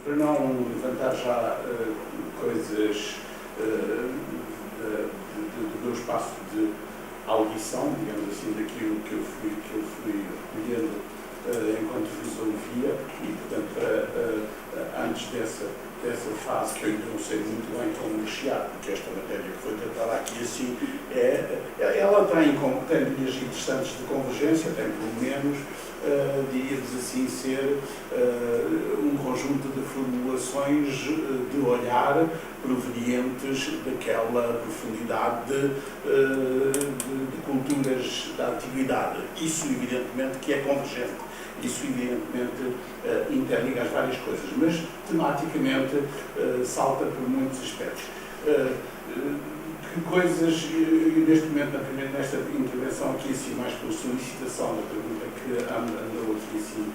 para não levantar já coisas do meu espaço de audição, digamos assim, daquilo que eu fui recolhendo enquanto vos ouvia, e portanto antes dessa fase que eu ainda não sei muito bem como rechear, porque esta matéria que foi tratada aqui assim, ela tem linhas interessantes de convergência, tem pelo menos, diríamos assim, ser um conjunto de formulações de olhar provenientes daquela profundidade de culturas da antiguidade. Isso evidentemente que é convergente. Isso, evidentemente, interliga as várias coisas, mas tematicamente salta por muitos aspectos. Que coisas, neste momento, nesta intervenção aqui, assim, mais por solicitação da pergunta que andou aqui, assim,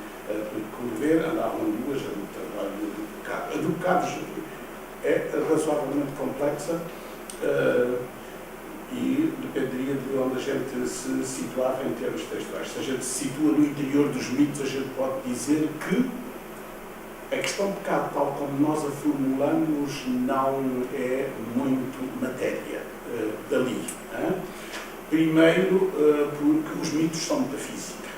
por ver, andavam duas, a do Bocados é razoavelmente complexa, e dependeria de onde a gente se situava em termos textuais. Se a gente se situa no interior dos mitos, a gente pode dizer que a questão de pecado, tal como nós a formulamos, não é muito matéria dali. Primeiro, porque os mitos são metafísica.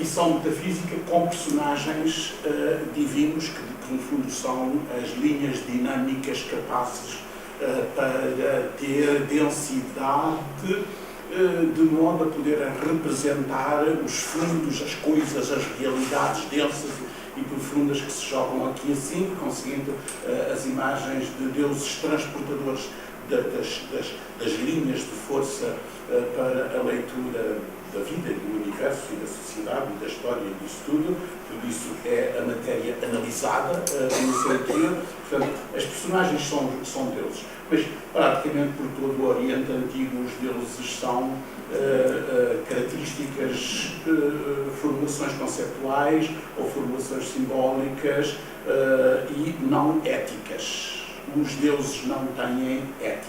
E são metafísica com personagens divinos que, no fundo, são as linhas dinâmicas capazes para ter densidade de modo a poder representar os fundos, as coisas, as realidades densas e profundas que se jogam aqui assim, conseguindo as imagens de deuses transportadores das linhas de força para a leitura da vida, do universo e da sociedade e da história e disso tudo. Tudo isso é a matéria analisada no sentido. Portanto, as personagens são deuses, mas praticamente por todo o Oriente Antigo os deuses são características, formulações conceptuais ou formulações simbólicas e não éticas. Os deuses não têm ética.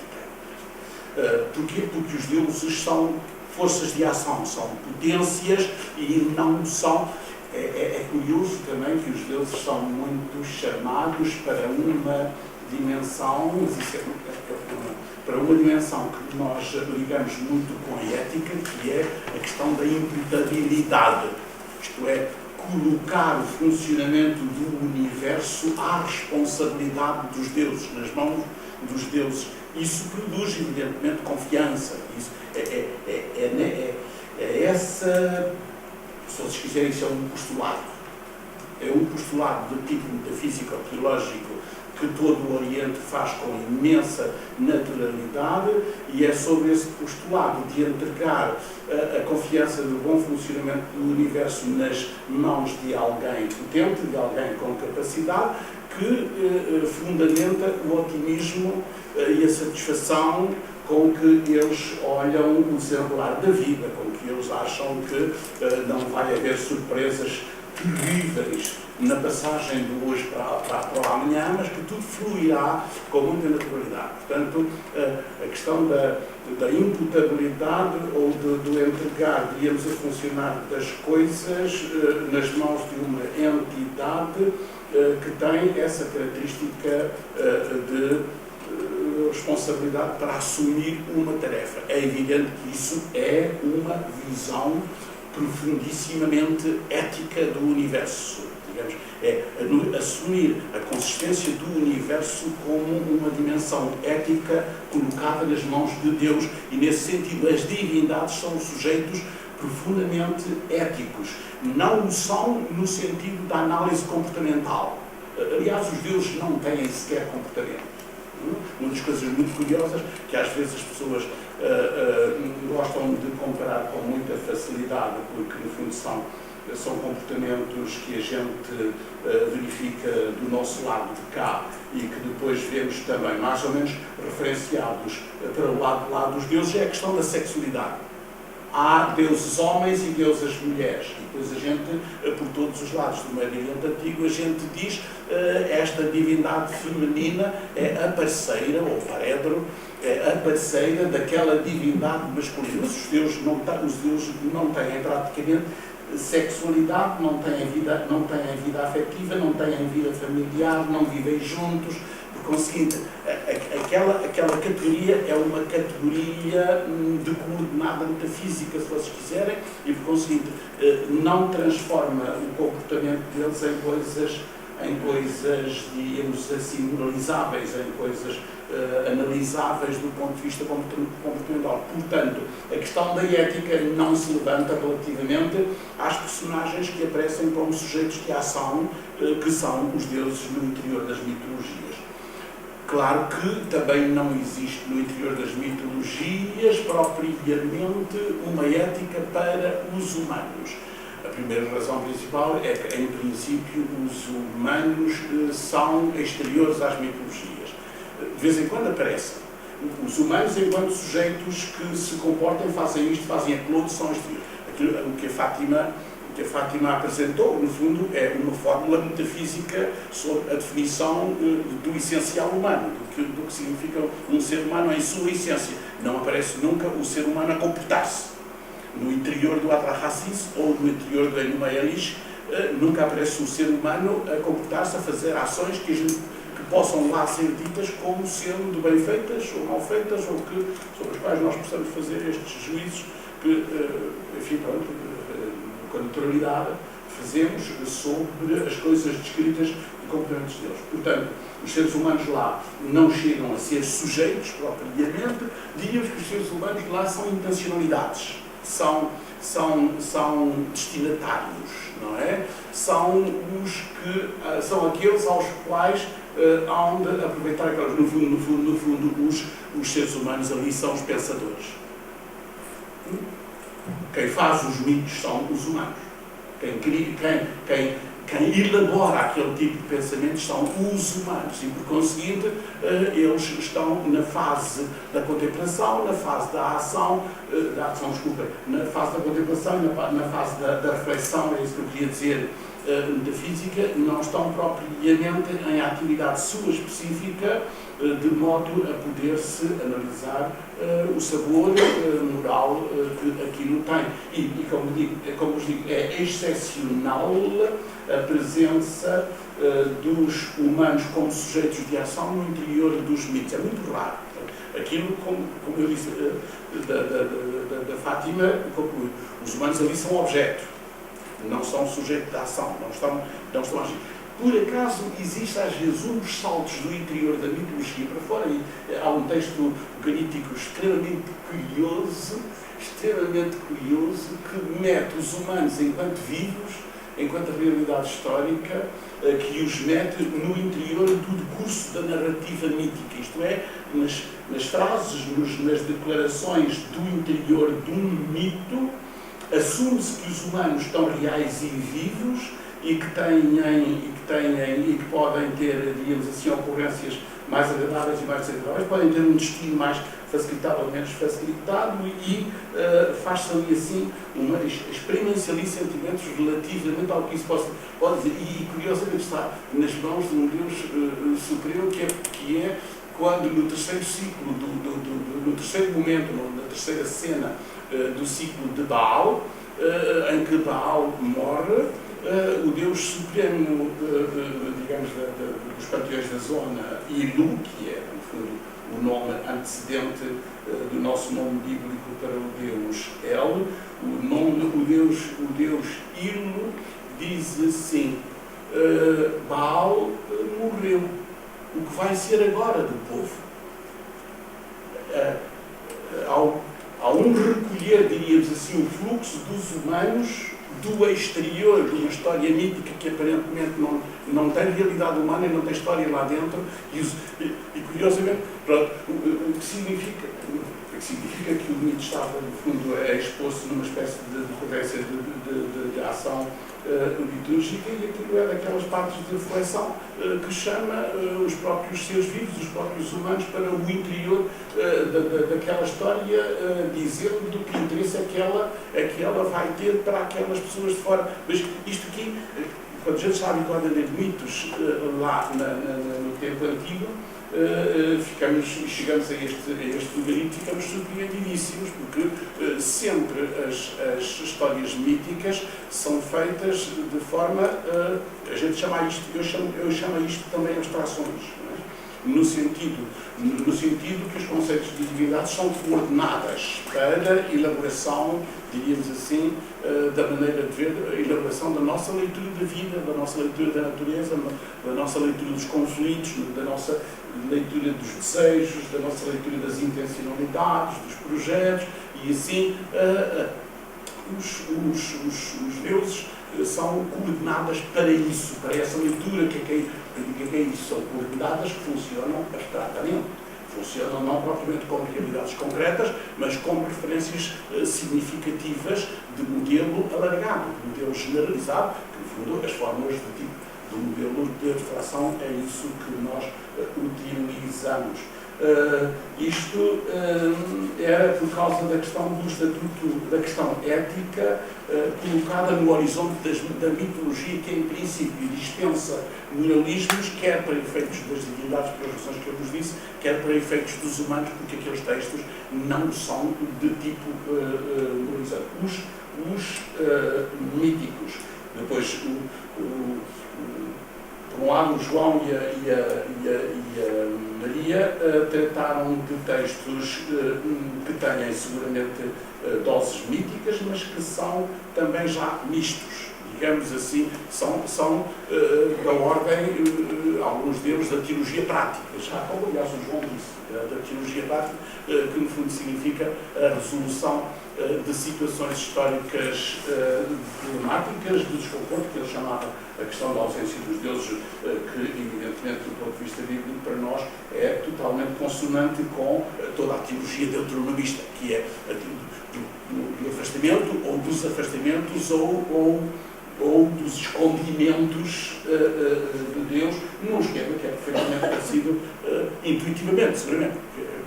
Porquê? Porque os deuses são forças de ação, são potências e não são... É curioso também que os deuses são muito chamados para uma dimensão, para uma dimensão que nós ligamos muito com a ética, que é a questão da imputabilidade. Isto é, colocar o funcionamento do universo à responsabilidade dos deuses, nas mãos dos deuses. Isso produz, evidentemente, confiança. Isso essa, se vocês quiserem, isso é um postulado. É um postulado de tipo metafísico-teológico que todo o Oriente faz com imensa naturalidade, e é sobre esse postulado de entregar a confiança do bom funcionamento do universo nas mãos de alguém potente, de alguém com capacidade, que fundamenta o otimismo e a satisfação com que eles olham o desenrolar da vida, com que eles acham que não vai haver surpresas terríveis na passagem do hoje para o amanhã, mas que tudo fluirá com muita naturalidade. Portanto, a questão da imputabilidade ou do entregar, diríamos, a funcionar das coisas nas mãos de uma entidade que tem essa característica de responsabilidade para assumir uma tarefa. É evidente que isso é uma visão profundissimamente ética do universo. Digamos, é assumir a consistência do universo como uma dimensão ética colocada nas mãos de Deus, e nesse sentido as divindades são sujeitos profundamente éticos. Não o são no sentido da análise comportamental. Aliás, os deuses não têm sequer comportamento. Uma das coisas muito curiosas que às vezes as pessoas gostam de comparar com muita facilidade, porque no fundo são comportamentos que a gente verifica do nosso lado de cá e que depois vemos também mais ou menos referenciados para o lado de lá dos deuses, é a questão da sexualidade. Há deuses homens e deusas mulheres, e depois a gente, por todos os lados do Médio Oriente Antigo, a gente diz esta divindade feminina é a parceira, ou paredro, é a parceira daquela divindade masculina. Mas os deuses não têm praticamente sexualidade, não têm vida afetiva, não têm vida familiar, não vivem juntos. Por conseguinte, aquela categoria é uma categoria de coordenada metafísica, se vocês quiserem, e por conseguinte não transforma o comportamento deles em coisas, digamos assim, moralizáveis, em coisas analisáveis do ponto de vista comportamental. Portanto, a questão da ética não se levanta relativamente às personagens que aparecem como sujeitos de ação, que são os deuses no interior das mitologias. Claro que também não existe no interior das mitologias propriamente uma ética para os humanos. A primeira razão principal é que, em princípio, os humanos são exteriores às mitologias. De vez em quando aparecem. Os humanos, enquanto sujeitos que se comportam, fazem isto, fazem aquilo, são exteriores. O que a Fátima apresentou, no fundo, é uma fórmula metafísica sobre a definição do essencial humano, do que significa um ser humano em sua essência. Não aparece nunca o ser humano a comportar-se. No interior do Atrahasis ou no interior do Enuma Elish, nunca aparece um ser humano a comportar-se, a fazer ações que possam lá ser ditas como sendo bem feitas ou mal feitas, ou sobre as quais nós possamos fazer estes juízos que, enfim, pronto, com naturalidade fazemos sobre as coisas descritas e comportamentos deles. Portanto, os seres humanos lá não chegam a ser sujeitos propriamente, diríamos que os seres humanos lá são intencionalidades, são destinatários, não é? São aqueles aos quais hão de aproveitar aquelas. No fundo, os seres humanos ali são os pensadores. Quem faz os mitos são os humanos. Quem elabora aquele tipo de pensamentos são os humanos e, por conseguinte, eles estão na fase da contemplação, na fase da ação, na fase da contemplação e na fase da reflexão, é isso que eu queria dizer, metafísica, não estão propriamente em atividade sua específica, de modo a poder-se analisar o sabor moral que aquilo tem. E como vos digo, é excepcional a presença dos humanos como sujeitos de ação no interior dos mitos. É muito raro. Aquilo, como eu disse, da Fátima, os humanos ali são objeto, não são sujeito de ação, não estão a agir. Por acaso, existe às vezes uns saltos do interior da mitologia para fora, e há um texto ganítico extremamente curioso, que mete os humanos enquanto vivos, enquanto realidade histórica, que os mete no interior do decurso da narrativa mítica, isto é, nas frases, nas declarações do interior de um mito, assume-se que os humanos estão reais e vivos e que podem ter, digamos assim, ocorrências mais agradáveis e mais desagradáveis, podem ter um destino mais facilitado ou menos facilitado e faz-se ali assim, experiencializa sentimentos relativamente ao que isso pode dizer. E curiosamente está nas mãos de um Deus superior que é quando no terceiro ciclo, no terceiro momento, na terceira cena do ciclo de Baal, em que Baal morre, o Deus Supremo, digamos, dos panteões da zona, Ilu, que é, no fundo, o nome antecedente do nosso nome bíblico para o Deus El, o Deus Ilu diz assim, Baal morreu, o que vai ser agora do povo? Há um recolher, diríamos assim, o fluxo dos humanos do exterior de uma história mítica que aparentemente não tem realidade humana e não tem história lá dentro, e curiosamente, pronto, o que significa que o mito estava, no fundo, a expor-se numa espécie de recorrência de ação litúrgica, e aquilo é daquelas partes de reflexão que chama os próprios seres vivos, os próprios humanos, para o interior daquela história, dizendo do que interesse é que ela vai ter para aquelas pessoas de fora. Mas isto aqui, quando a gente está habituado a ler mitos lá no tempo antigo, chegamos a este lugar e ficamos surpreendidíssimos, porque sempre as histórias míticas são feitas de forma, a gente chama isto, eu chamo isto também abstrações, no sentido que os conceitos de divindade são coordenadas para elaboração, diríamos assim, da maneira de ver, a elaboração da nossa leitura da vida, da nossa leitura da natureza, da nossa leitura dos conflitos, da nossa leitura dos desejos, da nossa leitura das intencionalidades, dos projetos, e assim os deuses são coordenadas para isso, para essa leitura. O que é isso? São coordenadas que funcionam abstratamente. Funcionam não propriamente como realidades concretas, mas como referências significativas de modelo alargado, de modelo generalizado, que no fundo as fórmulas do tipo do modelo de abstração é isso que nós utilizamos. Isto era por causa da questão do estatuto, da questão ética colocada no horizonte da mitologia, que em princípio dispensa moralismos, quer para efeitos das divindades, pelas razões que eu vos disse, quer para efeitos dos humanos, porque aqueles textos não são de tipo moralizante. Os míticos. Depois, por um lado, o João e a Maria trataram de textos que têm seguramente doses míticas, mas que são também já mistos, digamos assim, são da ordem, alguns deles, da teologia prática, já como aliás o João disse, da teologia prática, que no fundo significa a resolução de situações históricas problemáticas, de desconforto, que ele chamava a questão da ausência dos deuses, que evidentemente do ponto de vista bíblico para nós é totalmente consonante com toda a teologia deuteronomista, que é do afastamento ou dos afastamentos ou dos escondimentos de Deus, num esquema que é perfeitamente parecido intuitivamente, seguramente.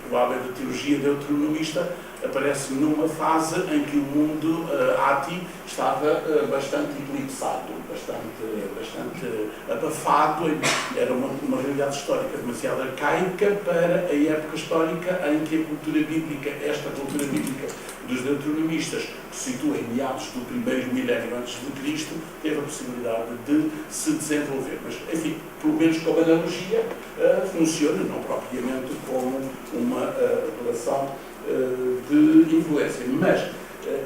Provavelmente a teologia deuteronomista aparece numa fase em que o mundo áti estava bastante eclipsado, bastante abafado, era uma realidade histórica demasiado arcaica para a época histórica em que a cultura bíblica, esta cultura bíblica dos deuteronomistas, que se situa em meados do primeiro milénio antes de Cristo, teve a possibilidade de se desenvolver. Mas, enfim, pelo menos como analogia, funciona, não propriamente como uma relação de influência. Mas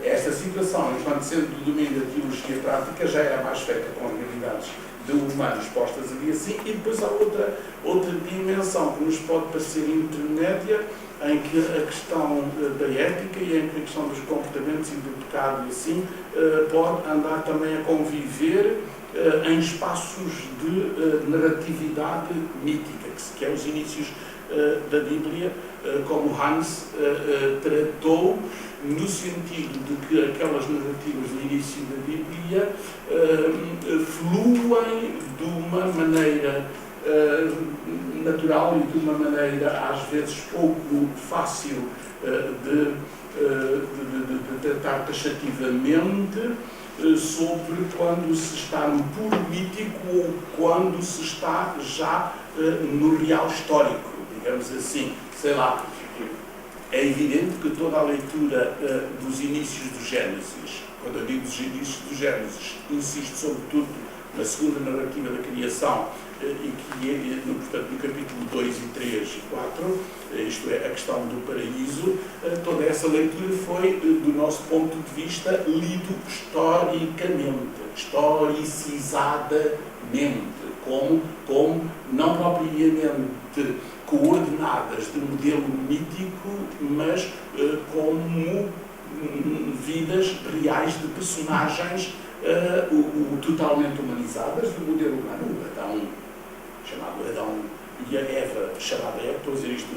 esta situação, enquanto sendo do domínio da teologia prática, já era mais feita com realidades de humanos postas ali assim, e depois há outra dimensão que nos pode parecer intermédia, em que a questão da ética e em que a questão dos comportamentos e do pecado e assim pode andar também a conviver em espaços de narratividade mítica, que é os inícios da Bíblia, como Hans tratou, no sentido de que aquelas narrativas do início da Bíblia fluem de uma maneira natural e de uma maneira às vezes pouco fácil de tratar taxativamente sobre quando se está no puro mítico ou quando se está já no real histórico, digamos assim. Sei lá, é evidente que toda a leitura dos inícios do Gênesis, quando eu digo dos inícios do Gênesis, insisto sobretudo na segunda narrativa da criação, e que é, portanto, no capítulo 2 e 3 e 4, isto é, a questão do paraíso, toda essa leitura foi, do nosso ponto de vista, lido historicizadamente, como não propriamente coordenadas de modelo mítico, mas como vidas reais de personagens totalmente humanizadas do modelo humano. O Adão, chamado Adão, e a Eva, chamada Eva, estou a dizer isto,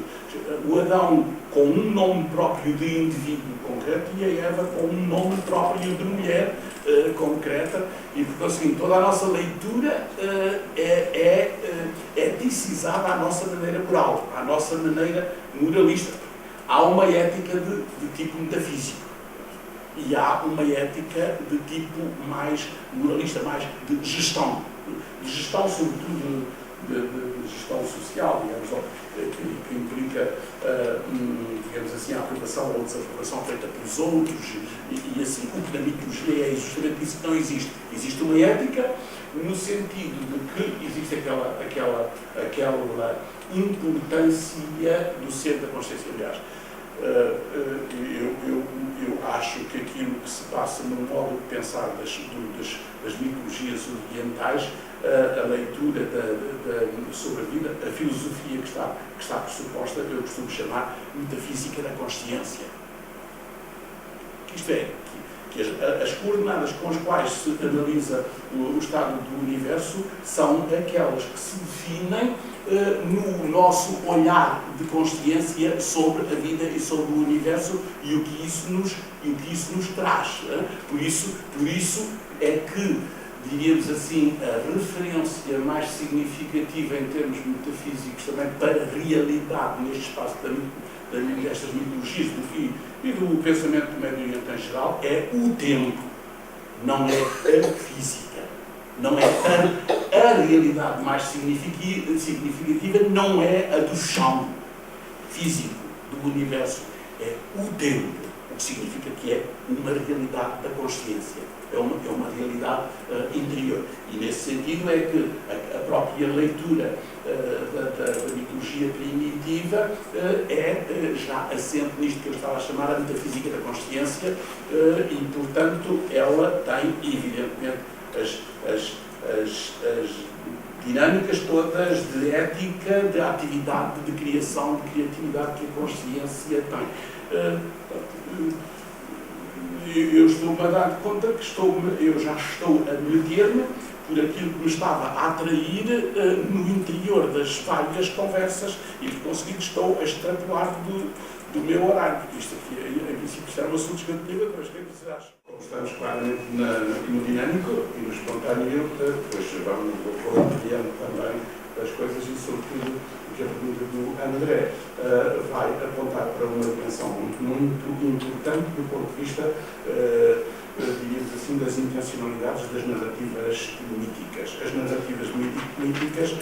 o Adão com um nome próprio de indivíduo concreto e a Eva com um nome próprio de mulher concreta, e por conseguinte toda a nossa leitura é eticizada à nossa maneira moral, à nossa maneira moralista. Há uma ética de tipo metafísico. e há uma ética de tipo mais moralista, mais de gestão sobretudo de gestão social, digamos, que implica, digamos assim, a aprovação ou desaprovação feita pelos outros e assim, o que na mitologia é justamente isso que não existe. Existe uma ética no sentido de que existe aquela importância do ser da consciência. Aliás, eu acho que aquilo que se passa no modo de pensar das mitologias orientais, a leitura sobre a vida, a filosofia que está pressuposta, eu costumo chamar metafísica da consciência. Isto é, que as coordenadas com as quais se analisa o estado do universo são aquelas que se definem no nosso olhar de consciência sobre a vida e sobre o universo e o que isso nos traz. Por isso é que, diríamos assim, a referência mais significativa em termos metafísicos também para a realidade neste espaço destas mitologias e do pensamento do Médio Oriente em geral é o tempo, não é a física. Não é a realidade mais significativa, não é a do chão físico do universo, é o tempo, o que significa que é uma realidade da consciência, é uma realidade interior. E nesse sentido é que a própria leitura da mitologia primitiva é já assente nisto que eu estava a chamar a metafísica da consciência e, portanto, ela tem, evidentemente, as dinâmicas todas de ética, de atividade, de criação, de criatividade que a consciência tem. Eu estou-me a dar conta que eu já estou a meter-me por aquilo que me estava a atrair no interior das várias conversas e que conseguido estou a extrapolar do meu horário, porque isto aqui, em princípio, isto era um assunto descritivo, mas o que é que vocês acham? Como estamos claramente no dinâmico e no espontâneo, depois vou falar também das coisas e, sobretudo, que a pergunta do André vai apontar para uma dimensão muito importante do ponto de vista, diríamos assim, das intencionalidades das narrativas míticas. As narrativas míticas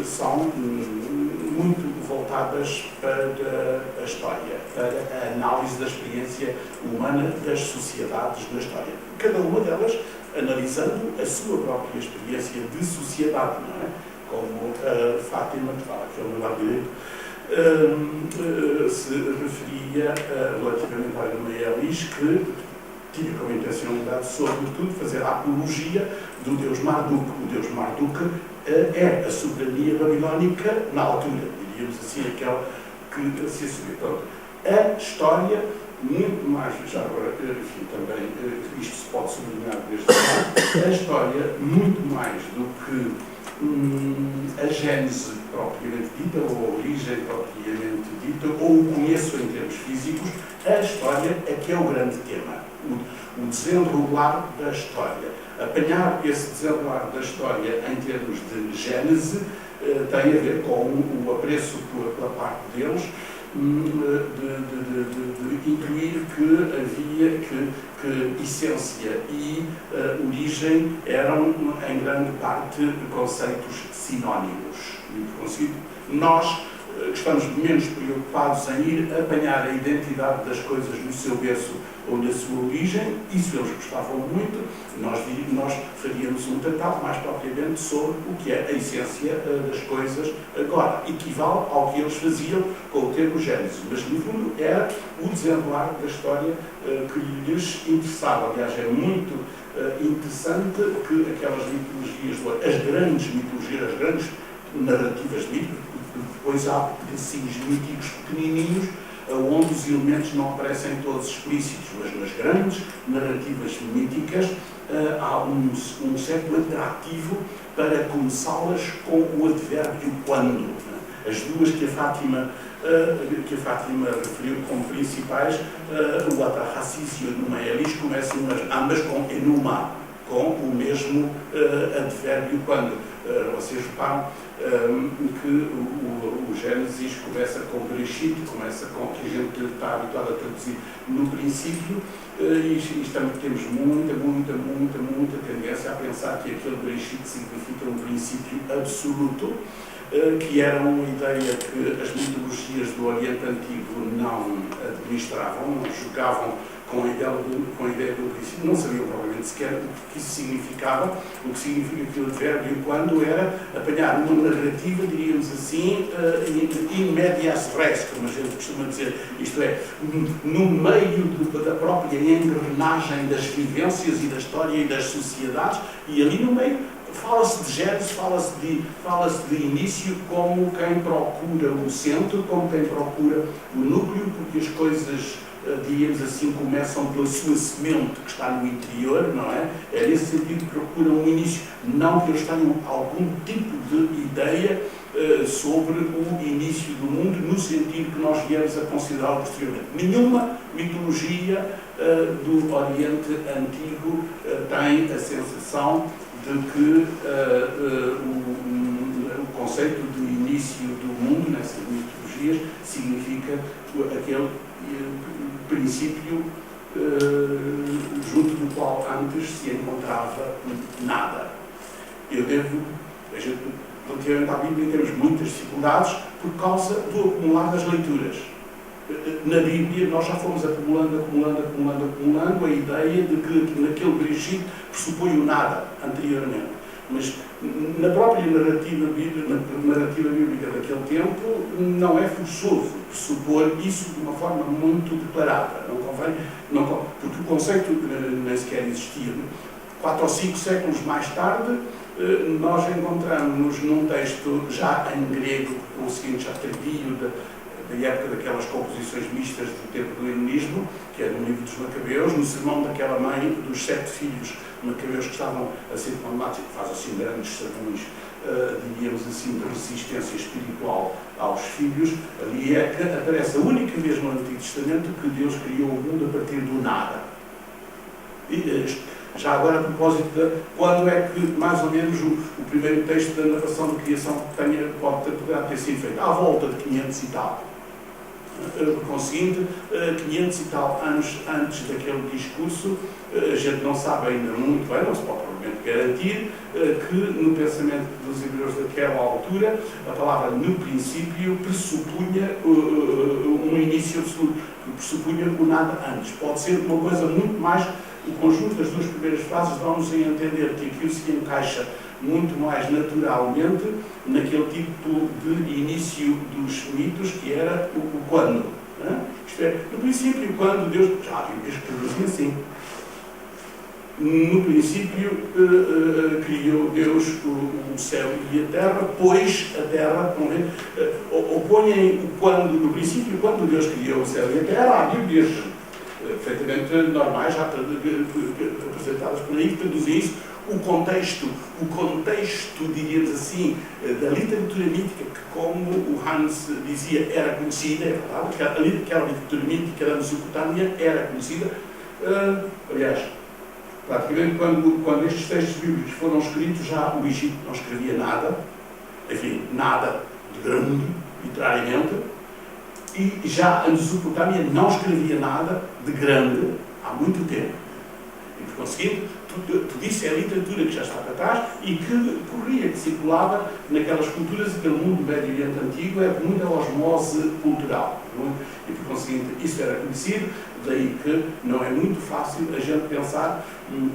são muito voltadas para a história, para a análise da experiência humana das sociedades na história. Cada uma delas analisando a sua própria experiência de sociedade, não é? Como Fátima, que fala aqui ao meu lado direito, se referia relativamente à Ana Elis, que tinha como intencionalidade, sobretudo, fazer a apologia do deus Marduk. O deus Marduk é a soberania babilónica na altura, diríamos assim, aquela que se assumiu. Pronto. A história, muito mais, já agora, enfim, também, isto se pode sublinhar desde já, a história, muito mais do que a gênese propriamente dita, ou a origem propriamente dita, ou o começo em termos físicos, a história é que é o grande tema. O desenrolar da história. Apanhar esse desenrolar da história em termos de gênese tem a ver com o apreço pela parte deles de incluir que havia que essência e origem eram, em grande parte, conceitos sinónimos. Nós estamos menos preocupados em ir apanhar a identidade das coisas no seu berço ou na sua origem, isso eles gostavam muito, nós faríamos um tratado mais propriamente sobre o que é a essência das coisas agora, equivale ao que eles faziam com o termo gênese, mas no fundo era o desenrolar da história que lhes interessava. Aliás, é muito interessante que aquelas mitologias, as grandes mitologias, as grandes narrativas míticas, depois há pedacinhos míticos pequenininhos, onde os elementos não aparecem todos explícitos, mas nas grandes narrativas míticas há um certo atrativo para começá-las com o advérbio quando. As duas que a Fátima referiu como principais, o Atrahasis e o Enuma Elis, começam ambas com Enuma, com o mesmo advérbio quando. vocês reparam que o Gênesis começa com Bereshit, começa com o que a gente está habituado a traduzir no princípio, e temos muita tendência a pensar que aquele Bereshit significa um princípio absoluto, que era uma ideia que as mitologias do Oriente Antigo não administravam, não jogavam com a ideia do princípio, não sabiam provavelmente sequer o que isso significava, o que significa aquilo de verbo e quando era apanhar uma narrativa, diríamos assim, in medias res, como a gente costuma dizer, isto é, no meio da própria engrenagem das vivências e da história e das sociedades, e ali no meio fala-se de Gênesis, fala-se de início como quem procura o centro, como quem procura o núcleo, porque as coisas, diríamos assim, começam pela sua semente que está no interior, não é? É nesse sentido que procuram um início, não que eles tenham algum tipo de ideia sobre o início do mundo, no sentido que nós viemos a considerar posteriormente. Nenhuma mitologia do Oriente Antigo tem a sensação de que o conceito de início do mundo, nessas mitologias, significa aquele princípio junto do qual antes se encontrava nada. Relativamente à Bíblia, temos muitas dificuldades por causa do acumular das leituras. Na Bíblia, nós já fomos acumulando a ideia de que naquele Bereshit pressupõe o nada anteriormente. Mas na própria narrativa bíblica daquele tempo, não é forçoso pressupor isso de uma forma muito declarada. Não convém, porque o conceito nem sequer existia. 4 ou 5 séculos mais tarde, nós encontramos num texto já em grego, conseguindo já tardio da época daquelas composições mistas do tempo do helenismo, que é no livro dos Macabeus, no sermão daquela mãe dos 7 filhos Macabeus que estavam a ser condenados, e que faz assim grandes sermões, diríamos assim, de resistência espiritual aos filhos. Ali é que aparece a única vez no Antigo Testamento que Deus criou o mundo a partir do nada. Já agora, a propósito de quando é que, mais ou menos, o primeiro texto da narração da criação poderá ter sido feito? À volta de 500 e tal. Por conseguinte, 500 e tal anos antes daquele discurso, a gente não sabe ainda muito bem, não se pode provavelmente garantir, que no pensamento dos hebreus daquela altura, a palavra no princípio pressupunha um início absoluto, pressupunha o nada antes. Pode ser uma coisa muito mais. O conjunto das duas primeiras frases dão-nos a entender que aquilo se encaixa muito mais naturalmente naquele tipo de início dos mitos que era o quando. Né? Isto é, no princípio, quando Deus... Já há Bíblias que traduzem assim. No princípio, criou Deus o céu e a terra, pois a terra... Opõem o quando, no princípio, quando Deus criou o céu e a terra, há Bíblias perfeitamente normais, já apresentadas por aí, que traduzem isso. O contexto, diríamos assim, da literatura mítica, que, como o Hans dizia, era conhecida, é verdade, que aquela literatura mítica da Mesopotâmia era conhecida. Aliás, praticamente quando estes textos bíblicos foram escritos, já o Egito não escrevia nada, enfim, nada de grande, literariamente, e já a Mesopotâmia não escrevia nada de grande há muito tempo. E, por conseguinte, tudo isso é a literatura que já está para trás e que corria, que circulava naquelas culturas e pelo mundo do Médio Oriente Antigo, é muita osmose cultural. Não é? E, por conseguinte, isso era conhecido, daí que não é muito fácil a gente pensar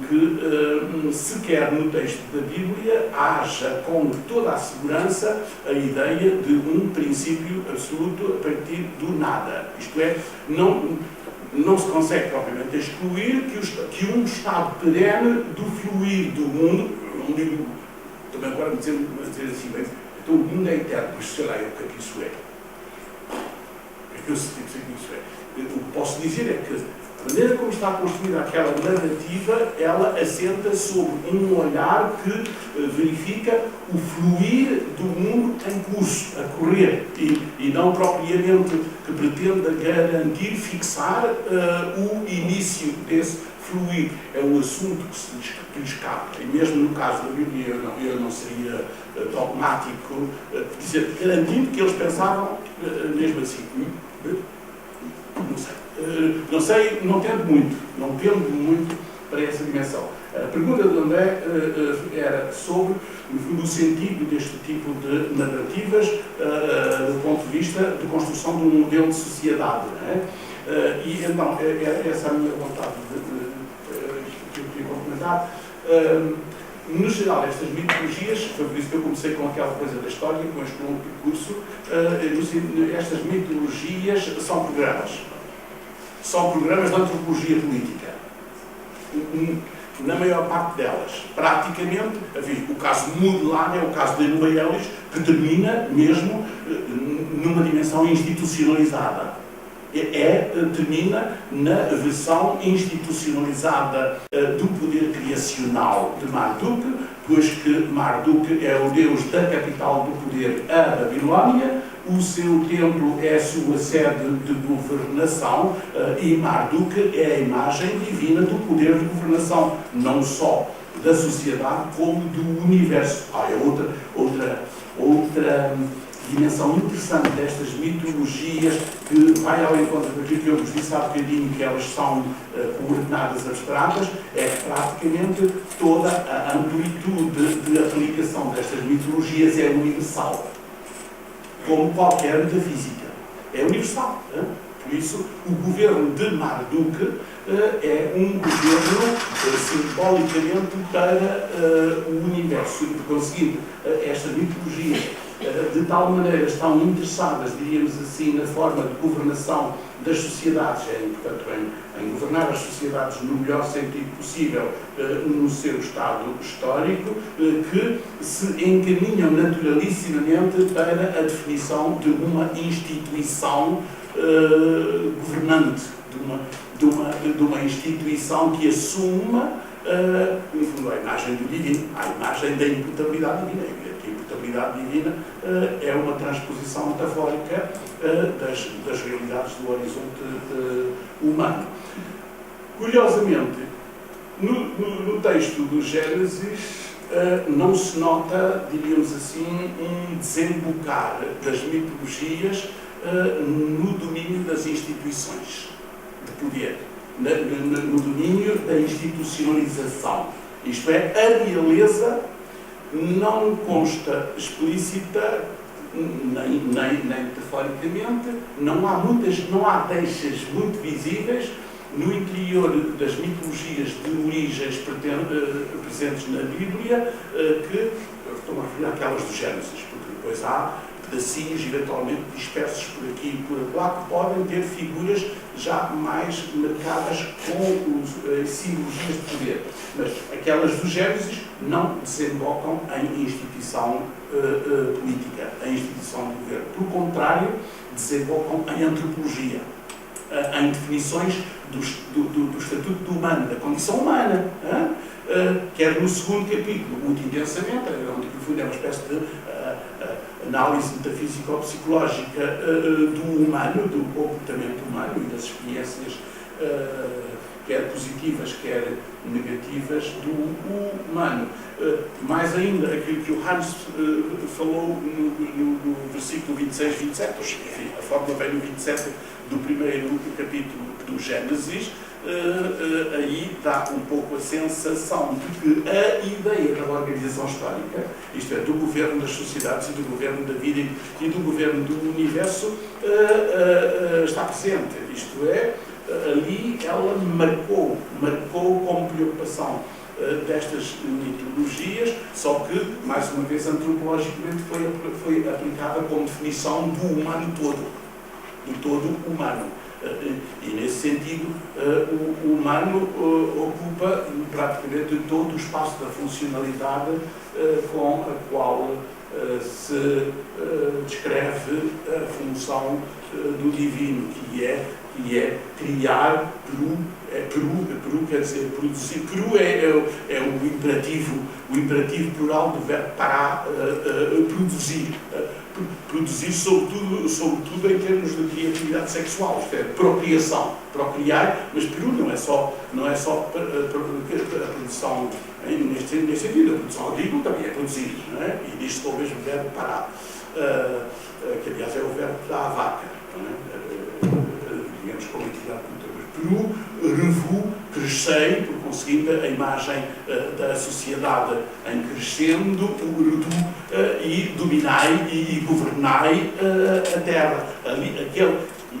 que sequer no texto da Bíblia haja com toda a segurança a ideia de um princípio absoluto a partir do nada. Isto é, não se consegue propriamente excluir que um estado perene do fluir do mundo, não digo, também agora dizer assim, bem, então o mundo é eterno, mas sei lá o que é que isso é. O que é que eu sei que isso é? O que posso dizer é que A maneira como está construída aquela narrativa, ela assenta sobre um olhar que verifica o fluir do mundo em curso, a correr, e não propriamente que pretenda garantir, fixar o início desse fluir. É um assunto que lhes cabe. E mesmo no caso da Bíblia, eu não seria dogmático dizer, garantindo que eles pensavam mesmo assim. Não sei. Não sei, não tendo muito para essa dimensão. A pergunta do André era sobre o sentido deste tipo de narrativas do ponto de vista de construção de um modelo de sociedade. Não é? E então, essa é a minha vontade que eu queria complementar. No geral, estas mitologias, foi por isso que eu comecei com aquela coisa da história, com este longo percurso, estas mitologias são programas. São programas de antropologia política. Na maior parte delas. Praticamente, o caso Moodlan é o caso de Noelis, que termina mesmo numa dimensão institucionalizada. Termina na versão institucionalizada do poder criacional de Marduk, pois que Marduk é o deus da capital do poder, a Babilónia. O seu templo é a sua sede de governação e Marduk é a imagem divina do poder de governação, não só da sociedade, como do universo. É outra dimensão interessante destas mitologias que vai ao encontro daquilo que eu vos disse há bocadinho, que elas são coordenadas abstratas, é que praticamente toda a amplitude de aplicação destas mitologias é universal. Como qualquer metafísica. É universal. Por isso, o governo de Marduk é um governo simbolicamente para o universo. E, por conseguinte, estas mitologias de tal maneira estão interessadas, diríamos assim, na forma de governação das sociedades, portanto, em governar as sociedades no melhor sentido possível, no seu estado histórico, que se encaminham naturalissimamente para a definição de uma instituição governante, de uma instituição que assuma, no fundo, a imagem do divino, a imagem da imputabilidade divina. A imputabilidade divina é uma transposição metafórica das realidades do horizonte humano. Curiosamente, no texto do Gênesis, não se nota, diríamos assim, um desembocar das mitologias no domínio das instituições de poder, no domínio da institucionalização. Isto é, a realeza não consta explícita, nem metaforicamente, não há deixas muito visíveis no interior das mitologias de origens presentes na Bíblia, que estou a referir àquelas do Gênesis, porque depois há pedacinhos eventualmente dispersos por aqui e por lá, que podem ter figuras já mais marcadas com simbologias de poder. Mas aquelas do Gênesis não desembocam em instituição política, em instituição de governo. Pelo contrário, desembocam em antropologia, em definições do estatuto do humano, da condição humana, quer no segundo capítulo, muito intensamente, onde no fundo é uma espécie de análise metafísico-psicológica do humano, do comportamento humano e das experiências quer positivas, quer negativas do humano. Mais ainda, aquilo que o Hans falou no versículo 26, 27, enfim, a fórmula vem no 27 do primeiro capítulo do Gênesis, aí dá um pouco a sensação de que a ideia da organização histórica, isto é, do governo das sociedades e do governo da vida e do governo do universo, está presente. Isto é, ali ela marcou como preocupação destas mitologias, só que, mais uma vez, antropologicamente foi aplicada como definição do humano todo humano. E, nesse sentido, o humano ocupa praticamente todo o espaço da funcionalidade com a qual se descreve a função do divino, que é e é criar. Peru quer dizer produzir. Peru é o imperativo plural do verbo parar, produzir. Produzir sobretudo em termos de criatividade sexual, isto é, procriação, procriar, mas Peru não é só a produção, neste sentido, a produção agrícola também é produzir, não é? E diz-se com o mesmo verbo parar, que aliás é o verbo que dá à vaca, não é? Digamos como entidade cultural. Peru, revu, crescei, por conseguinte, a imagem da sociedade em crescendo, o redu, e dominai e governai a terra.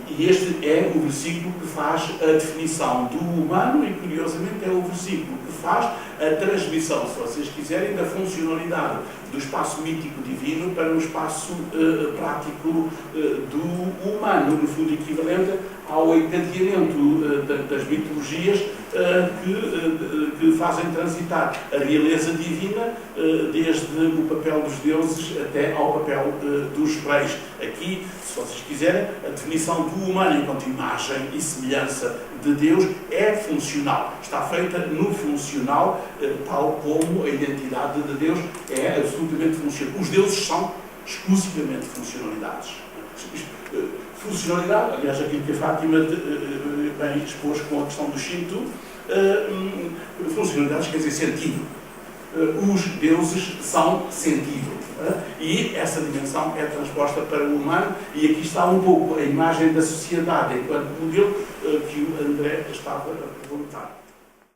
E este é o versículo que faz a definição do humano e, curiosamente, é o versículo que faz a transmissão, se vocês quiserem, da funcionalidade do espaço mítico divino para o espaço prático do humano, no fundo equivalente ao encadeamento das mitologias que fazem transitar a realeza divina desde o papel dos deuses até ao papel dos reis. Aqui, se vocês quiserem, a definição do humano enquanto imagem e semelhança de Deus é funcional. Está feita no funcional, tal como a identidade de Deus é absolutamente funcional. Os deuses são exclusivamente funcionalidades. Funcionalidade, aliás, aquilo que a Fátima bem expôs com a questão do Shinto, funcionalidades quer dizer sentido. Os deuses são sentido. E essa dimensão é transposta para o humano, e aqui está um pouco a imagem da sociedade enquanto modelo que o André estava a perguntar.